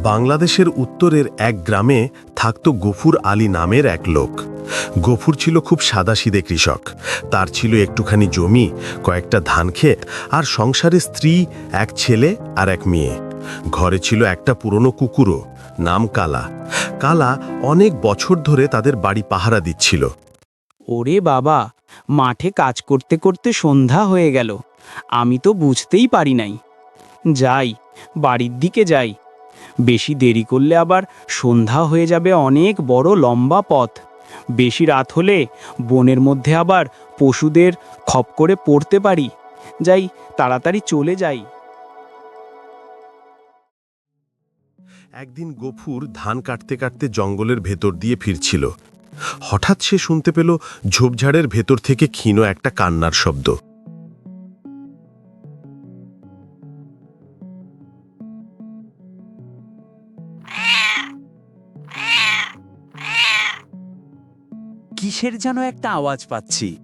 বাংলাদেশের উত্তরের এক গ্রামে থাকত গফুর আলী নামের এক লোক। গফুর ছিল খুব সাদাসিধে কৃষক। তার ছিল একটুখানি জমি, কয়েকটা ধানক্ষেত আর সংসারে স্ত্রী, এক ছেলে আর এক মেয়ে। ঘরে ছিল একটা পুরনো কুকুরও, নাম কালা। কালা অনেক বছর ধরে তাদের বাড়ি পাহারা দিচ্ছিল। ওরে বাবা, মাঠে কাজ করতে করতে সন্ধ্যা হয়ে গেল। আমি তো বুঝতেই পারি নাই। যাই, বাড়ির দিকে যাই। বেশি দেরি করলে আবার সন্ধ্যা হয়ে যাবে, অনেক বড় লম্বা পথ। বেশি রাত হলে বনের মধ্যে আবার পশুদের খপ করে পড়তে পারি। যাই, তাড়াতাড়ি চলে যাই। একদিন গফুর ধান কাটতে কাটতে জঙ্গলের ভেতর দিয়ে ফিরছিল। হঠাৎ সে শুনতে পেল ঝোপঝাড়ের ভেতর থেকে ক্ষীণ একটা কান্নার শব্দ। কিসের যেন একটা আওয়াজ পাচ্ছি।